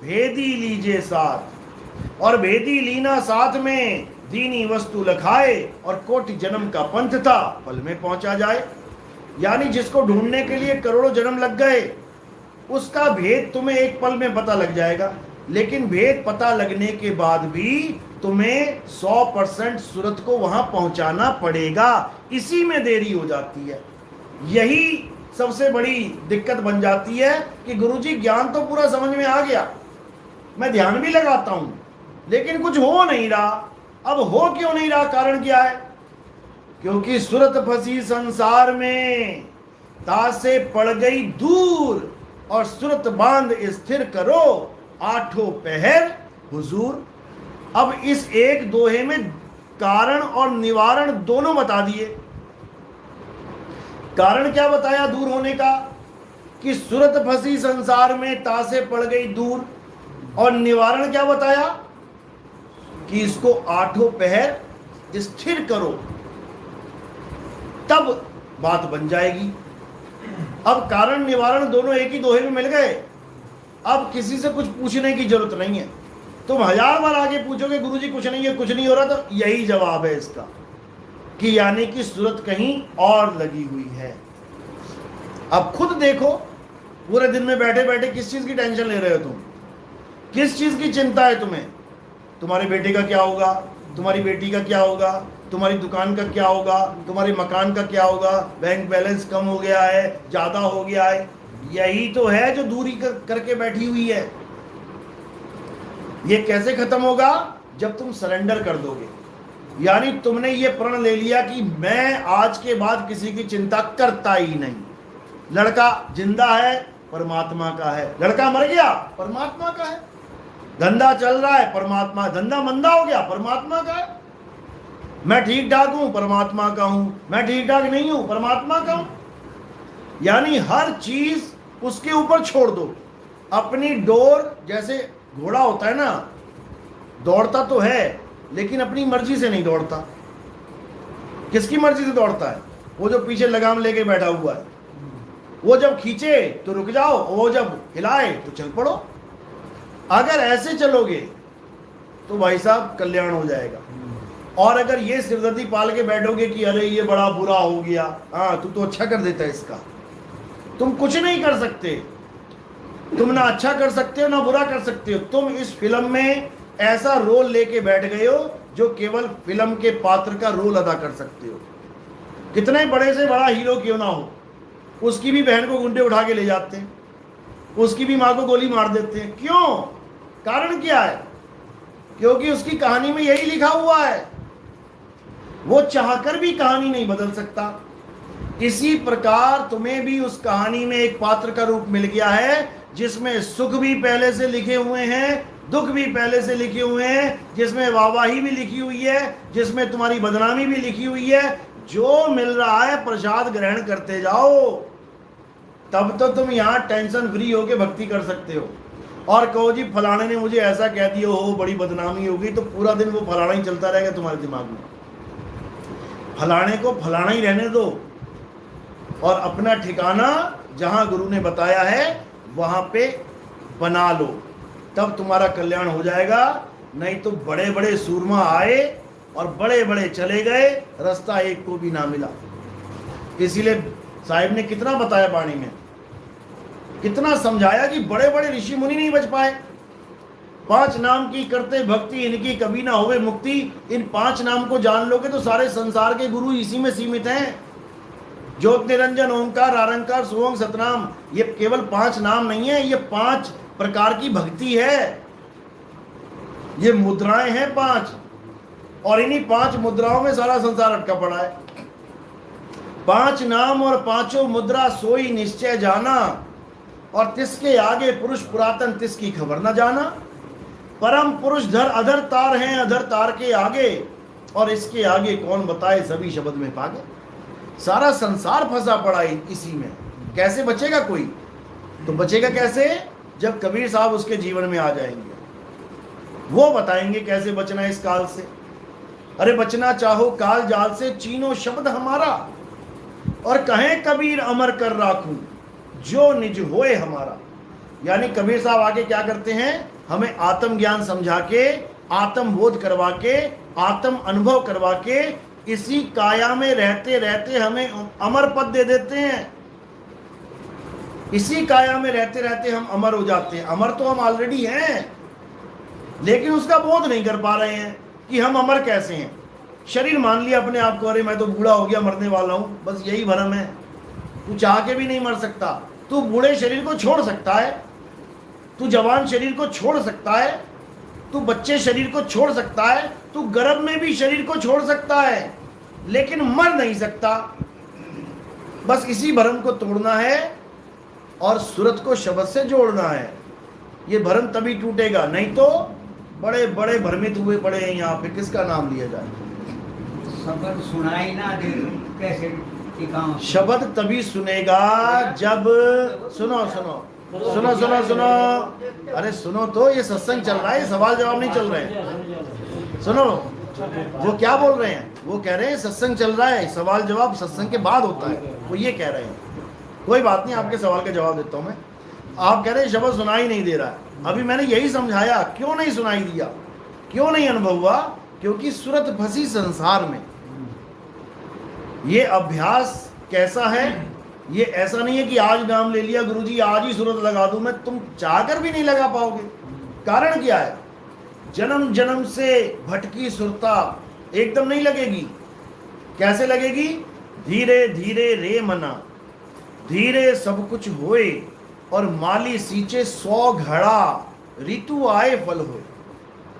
Speaker 1: भेदी लीजे साथ। और भेदी लीना साथ में, दीनी वस्तु लखाए, और कोटि जन्म का पंथ था, पल में पहुंचा जाए। यानी जिसको ढूंढने के लिए करोड़ों जन्म लग गए, उसका भेद तुम्हें एक पल में पता लग जाएगा। लेकिन भेद पता लगने के बाद भी तुम्हें 100% सूरत को वहां पहुंचाना पड़ेगा। इसी में देरी हो जाती है। यही सबसे बड़ी दिक्कत बन जाती है कि गुरुजी ज्ञान तो पूरा समझ में आ गया, मैं ध्यान भी लगाता हूं, लेकिन कुछ हो नहीं रहा। अब हो क्यों नहीं रहा? कारण क्या है? क्योंकि सूरत फंसी संसार में, तासे पड़ गई दूर, और सूरत बांध स्थिर करो, आठों पहर हुजूर। अब इस एक दोहे में कारण और निवारण दोनों बता दिए। कारण क्या बताया दूर होने का? कि सूरत फंसी संसार में, तासे पड़ गई दूर। और निवारण क्या बताया? कि इसको आठों पहर स्थिर करो, तब बात बन जाएगी। अब कारण निवारण दोनों एक ही दोहे में मिल गए। अब किसी से कुछ पूछने की जरूरत नहीं है। तुम 1000 बार आगे पूछोगे गुरुजी कुछ नहीं है, कुछ नहीं हो रहा, तो यही जवाब है इसका, कि यानी कि सूरत कहीं और लगी हुई है। अब खुद देखो, पूरे दिन में बैठे बैठे किस चीज की टेंशन ले रहे हो तुम? किस चीज की चिंता है तुम्हें? तुम्हारे बेटे का क्या होगा, तुम्हारी बेटी का क्या होगा, तुम्हारी दुकान का क्या होगा, तुम्हारे मकान का क्या होगा, बैंक बैलेंस कम हो गया है, ज्यादा हो गया है। यही तो है जो दूरी करके बैठी हुई है। ये कैसे खत्म होगा? जब तुम सरेंडर कर दोगे। यानी तुमने ये प्रण ले लिया कि मैं आज के बाद किसी की चिंता करता ही नहीं। लड़का जिंदा है, परमात्मा का है। लड़का मर गया, परमात्मा का है। धंधा चल रहा है, परमात्मा। धंधा मंदा हो गया, परमात्मा का है। मैं ठीक ठाक हूं, परमात्मा का हूं। मैं ठीक ठाक नहीं हूं, परमात्मा का हूं। यानी हर चीज उसके ऊपर छोड़ दो। अपनी डोर, जैसे घोड़ा होता है ना, दौड़ता तो है लेकिन अपनी मर्जी से नहीं दौड़ता। किसकी मर्जी से दौड़ता है? वो जो पीछे लगाम लेके बैठा हुआ है। वो जब खींचे तो रुक जाओ, वो जब हिलाए तो चल पड़ो। अगर ऐसे चलोगे तो भाई साहब कल्याण हो जाएगा। और अगर ये सिरदर्दी पाल के बैठोगे कि अरे ये बड़ा बुरा हो गया, हाँ तू तो अच्छा कर देता है इसका, तुम कुछ नहीं कर सकते। तुम ना अच्छा कर सकते हो ना बुरा कर सकते हो। तुम इस फिल्म में ऐसा रोल लेके बैठ गए हो जो केवल फिल्म के पात्र का रोल अदा कर सकते हो। कितने बड़े से बड़ा हीरो क्यों ना हो, उसकी भी बहन को गुंडे उठा के ले जाते हैं, उसकी भी मां को गोली मार देते हैं। क्यों? कारण क्या है? क्योंकि उसकी कहानी में यही लिखा हुआ है। वो चाहकर भी कहानी नहीं बदल सकता। इसी प्रकार तुम्हें भी उस कहानी में एक पात्र का रूप मिल गया है, जिसमें सुख भी पहले से लिखे हुए हैं, दुख भी पहले से लिखे हुए हैं, जिसमें वाहवाही भी लिखी हुई है, जिसमें तुम्हारी बदनामी भी लिखी हुई है। जो मिल रहा है प्रसाद ग्रहण करते जाओ, तब तो तुम यहाँ टेंशन फ्री होके भक्ति कर सकते हो। और कहो जी फलाने ने मुझे ऐसा कह दिया हो, बड़ी बदनामी होगी, तो पूरा दिन वो फलाना ही चलता रहेगा तुम्हारे दिमाग में। फलाने को फलाना ही रहने दो, और अपना ठिकाना जहां गुरु ने बताया है वहां पे बना लो, तब तुम्हारा कल्याण हो जाएगा। नहीं तो बड़े बड़े सूरमा आए और बड़े बड़े चले गए, रास्ता एक को भी ना मिला। इसीलिए साहिब ने कितना बताया वाणी में, कितना समझाया कि बड़े बड़े ऋषि मुनि नहीं बच पाए। 5 नाम की करते भक्ति, इनकी कभी ना होवे मुक्ति। इन 5 नाम को जान लोगे तो सारे संसार के गुरु इसी में सीमित हैं। ज्योत निरंजन ओंकार आरंकार सुओंग सतनाम, ये केवल 5 नाम नहीं है, ये 5 प्रकार की भक्ति है। ये मुद्राएं हैं 5, और इन्हीं 5 मुद्राओं में सारा संसार अटका पड़ा है। 5 नाम और 5 मुद्रा सोई निश्चय जाना, और तिसके आगे पुरुष पुरातन तिसकी खबर न जाना। परम पुरुष धर अधर तार हैं, अधर तार के आगे, और इसके आगे कौन बताए सभी शब्द में पागे। सारा संसार फंसा पड़ा इसी में। कैसे बचेगा कोई? तो बचेगा कैसे? जब कबीर साहब उसके जीवन में आ जाएंगे, वो बताएंगे कैसे बचना इस काल से। अरे बचना चाहो काल जाल से, चीनो शब्द हमारा। और कहें कबीर अमर कर राखूं जो निज होए हमारा। यानी कबीर साहब आगे क्या करते हैं, हमें आत्मज्ञान समझा के, आत्म बोध करवा के, आत्म अनुभव करवा के, इसी काया में रहते रहते हमें अमर पद दे देते हैं। इसी काया में रहते रहते हम अमर हो जाते हैं। अमर तो हम ऑलरेडी हैं, लेकिन उसका बोध नहीं कर पा रहे हैं कि हम अमर कैसे हैं। शरीर मान लिया अपने आप को, अरे मैं तो बूढ़ा हो गया, मरने वाला हूं, बस यही भरम है। तू चाह के भी नहीं मर सकता। तू बूढ़े शरीर को छोड़ सकता है, तू जवान शरीर को छोड़ सकता है, तू बच्चे शरीर को छोड़ सकता है, तू गर्भ में भी शरीर को छोड़ सकता है, लेकिन मर नहीं सकता। बस इसी भ्रम को तोड़ना है और सूरत को शब्द से जोड़ना है। ये भ्रम तभी टूटेगा, नहीं तो बड़े बड़े भ्रमित हुए पड़े हैं यहाँ पे, किसका नाम लिया जाए।
Speaker 2: शब्द सुनाई ना दे कैसे टिकाऊं?
Speaker 1: शब्द तभी सुनेगा जब, सुनो सुनो सुनो सुनो सुनो, अरे सुनो तो, ये सत्संग चल रहा है, सवाल जवाब नहीं चल रहे हैं। सुनो, वो क्या बोल रहे हैं, वो कह रहे हैं सत्संग चल रहा है, सवाल जवाब सत्संग के बाद होता है, वो ये कह रहे हैं। कोई बात नहीं, आपके सवाल का जवाब देता हूं मैं। आप कह रहे हैं शब्द सुनाई नहीं दे रहा है। अभी मैंने यही समझाया, क्यों नहीं सुनाई दिया, क्यों नहीं अनुभव हुआ, क्योंकि सूरत फंसी संसार में। ये अभ्यास कैसा है, ये ऐसा नहीं है कि आज नाम ले लिया गुरुजी आज ही सूरत लगा दूं मैं, तुम चाहकर भी नहीं लगा पाओगे। कारण क्या है, जन्म जन्म से भटकी सुरता एकदम नहीं लगेगी। कैसे लगेगी, धीरे धीरे रे मना, धीरे सब कुछ होए, और माली सींचे 100 घड़ा, ऋतु आए फल होए।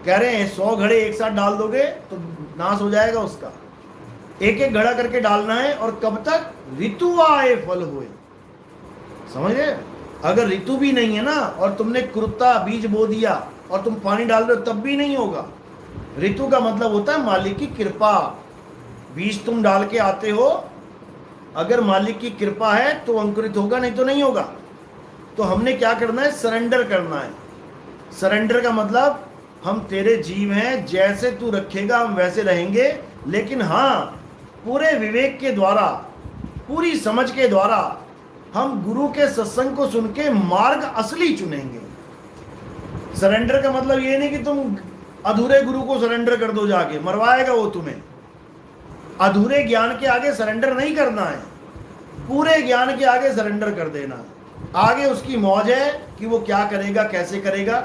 Speaker 1: कह रहे हैं 100 घड़े एक साथ डाल दोगे तो नाश हो जाएगा उसका, एक एक घड़ा करके डालना है, और कब तक, ऋतु आए फल होए। समझ गए। अगर ऋतु भी नहीं है ना, और तुमने कुरुता बीज बो दिया और तुम पानी डाल रहे हो, तब भी नहीं होगा। ऋतु का मतलब होता है मालिक की कृपा। बीज तुम डाल के आते हो, अगर मालिक की कृपा है तो अंकुरित होगा, नहीं तो नहीं होगा। तो हमने क्या करना है, सरेंडर करना है। सरेंडर का मतलब हम तेरे जीव हैं, जैसे तू रखेगा हम वैसे रहेंगे, लेकिन हाँ पूरे विवेक के द्वारा, पूरी समझ के द्वारा हम गुरु के सत्संग को सुन के मार्ग असली चुनेंगे। सरेंडर का मतलब ये नहीं कि तुम अधूरे गुरु को सरेंडर कर दो, जाके मरवाएगा वो तुम्हें। अधूरे ज्ञान के आगे सरेंडर नहीं करना है, पूरे ज्ञान के आगे सरेंडर कर देना। आगे उसकी मौज है कि वो क्या करेगा, कैसे करेगा।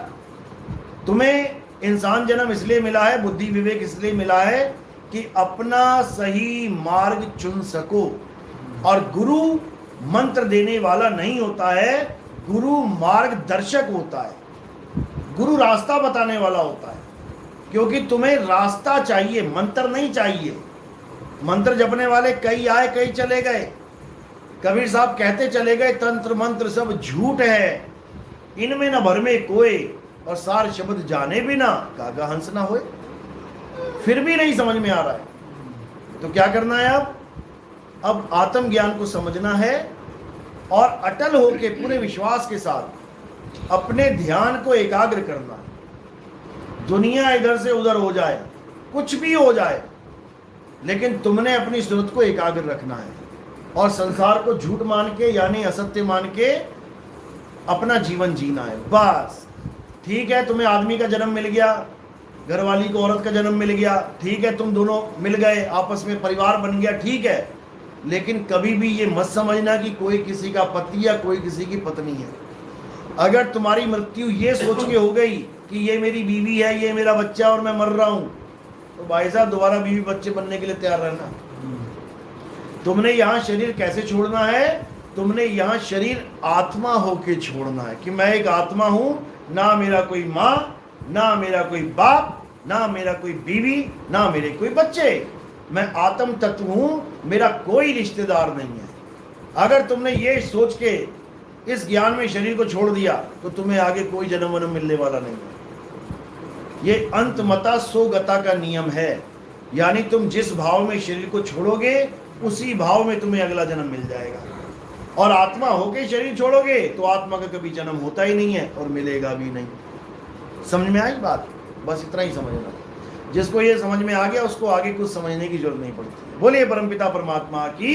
Speaker 1: तुम्हें इंसान जन्म इसलिए मिला है, बुद्धि विवेक इसलिए मिला है कि अपना सही मार्ग चुन सको। और गुरु मंत्र देने वाला नहीं होता है, गुरु मार्गदर्शक होता है, गुरु रास्ता बताने वाला होता है। क्योंकि तुम्हें रास्ता चाहिए, मंत्र नहीं चाहिए। मंत्र जपने वाले कई आए कई चले गए। कबीर साहब कहते चले गए, तंत्र मंत्र सब झूठ है, इनमें न भर में कोई, और सार शब्द जाने बिना कागा हंस ना होए। फिर भी नहीं समझ में आ रहा है तो क्या करना है, अब आत्मज्ञान को समझना है, और अटल होके पूरे विश्वास के साथ अपने ध्यान को एकाग्र करना है। दुनिया इधर से उधर हो जाए, कुछ भी हो जाए, लेकिन तुमने अपनी सूरत को एकाग्र रखना है, और संसार को झूठ मान के यानी असत्य मान के अपना जीवन जीना है। बस ठीक है, तुम्हें आदमी का जन्म मिल गया, घरवाली को औरत का जन्म मिल गया, ठीक है, तुम दोनों मिल गए, आपस में परिवार बन गया, ठीक है, लेकिन कभी भी ये मत समझना कि कोई किसी का पति या कोई किसी की पत्नी है। अगर तुम्हारी मृत्यु ये सोच के हो गई कि ये मेरी बीवी है, ये मेरा बच्चा और मैं मर रहा हूं, तो भाई साहब दोबारा बीवी बच्चे बनने के लिए तैयार रहना। तुमने यहाँ शरीर कैसे छोड़ना है, तुमने यहाँ शरीर आत्मा होके छोड़ना है कि मैं एक आत्मा हूं, ना मेरा कोई माँ, ना मेरा कोई बाप, ना मेरा कोई बीवी, ना मेरे कोई बच्चे, मैं आत्म तत्व हूं, मेरा कोई रिश्तेदार नहीं है। अगर तुमने ये सोच के इस ज्ञान में शरीर को छोड़ दिया तो तुम्हें आगे कोई जन्म वन्म मिलने वाला नहीं है। ये अंत मता सो गता का नियम है, यानी तुम जिस भाव में शरीर को छोड़ोगे उसी भाव में तुम्हें अगला जन्म मिल जाएगा। और आत्मा होके शरीर छोड़ोगे तो आत्मा का कभी जन्म होता ही नहीं है और मिलेगा भी नहीं। समझ में आई बात, बस इतना ही समझना। जिसको ये समझ में आ गया उसको आगे कुछ समझने की जरूरत नहीं पड़ती है। बोलिए परमपिता परमात्मा की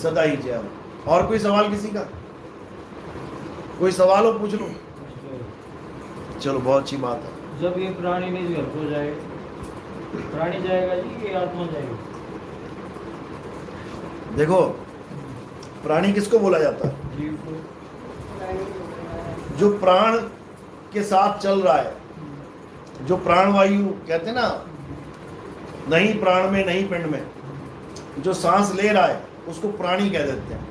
Speaker 1: सदा ही जय हो। और कोई सवाल किसी का? कोई सवाल हो पूछ लो। चलो बहुत अच्छी बात है।
Speaker 3: जब ये प्राणी निज घर को जाए, प्राणी जाएगा जी कि आत्मा जाएगी?
Speaker 1: देखो प्राणी किसको बोला जाता है?
Speaker 3: जीव को।
Speaker 1: जो प्राण के साथ चल रहा है, जो प्राणवायु कहते हैं ना, नहीं प्राण में नहीं पिंड में, जो सांस ले रहा है उसको प्राणी कह देते हैं।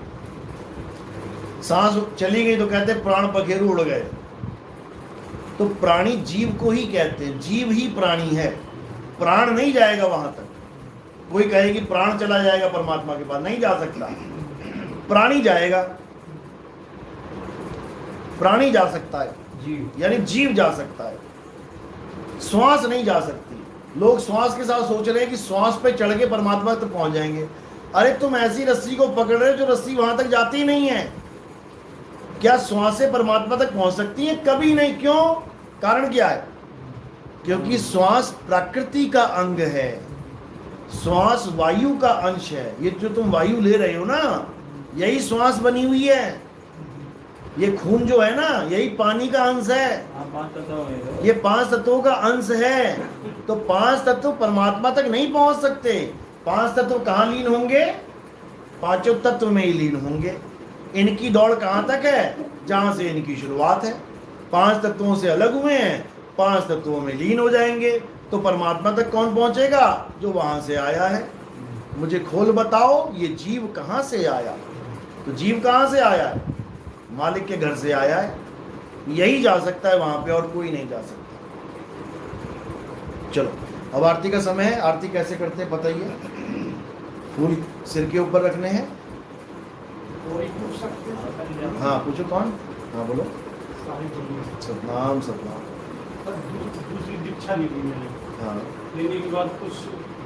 Speaker 1: सांस चली गई तो कहते हैं प्राण पखेरु उड़ गए। तो प्राणी जीव को ही कहते हैं, जीव ही प्राणी है। प्राण नहीं जाएगा वहां तक। कोई कहे कि प्राण चला जाएगा परमात्मा के पास, नहीं जा सकता। प्राणी जाएगा, प्राणी जा सकता है,
Speaker 3: जीव
Speaker 1: यानी जीव जा सकता है। श्वास नहीं जा सकती। लोग श्वास के साथ सोच रहे हैं कि श्वास पे चढ़ के परमात्मा तक पहुंच जाएंगे। अरे तुम ऐसी रस्सी को पकड़ रहे हो जो रस्सी वहां तक जाती ही नहीं है। क्या श्वास से परमात्मा तक पहुंच सकती है? कभी नहीं। क्यों? कारण क्या है? क्योंकि श्वास प्रकृति का अंग है, श्वास वायु का अंश है। ये जो तुम वायु ले रहे हो ना, यही श्वास बनी हुई है। ये खून जो है ना, यही पानी का अंश है। ये 5 तत्वों का अंश है। तो 5 तत्व परमात्मा तक नहीं पहुंच सकते। 5 तत्व कहाँ लीन होंगे? 5 तत्व में ही लीन होंगे। इनकी दौड़ कहाँ तक है? जहां से इनकी शुरुआत है। 5 तत्वों से अलग हुए हैं, 5 तत्वों में लीन हो जाएंगे। तो परमात्मा तक कौन पहुंचेगा? जो वहां से आया है। मुझे खोल बताओ, ये जीव कहाँ से आया? तो जीव कहाँ से आया है? मालिक के घर से आया है। यही जा सकता है वहां पे, और कोई नहीं जा सकता। चलो अब आरती का समय है। आरती कैसे करते हैं बताइए? फूल सिर के ऊपर रखने हैं। हाँ पूछो कौन? हाँ बोलो। सतनाम सतनाम।
Speaker 4: दूसरी दीक्षा नहीं ली मैंने।
Speaker 1: हाँ
Speaker 4: लेने के बाद कुछ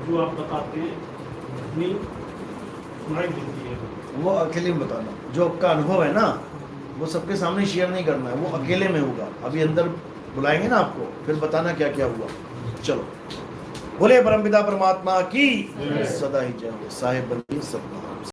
Speaker 4: जो आप बताते हैं अपनी सुनाई देती है।
Speaker 1: वो अकेले में बताना। जो आपका अनुभव है ना, वो सबके सामने शेयर नहीं करना है, वो अकेले में होगा। अभी अंदर बुलाएंगे ना आपको, फिर बताना क्या क्या हुआ। चलो बोले परमपिता परमात्मा की सदा ही जय हो। साहेब बंदी सब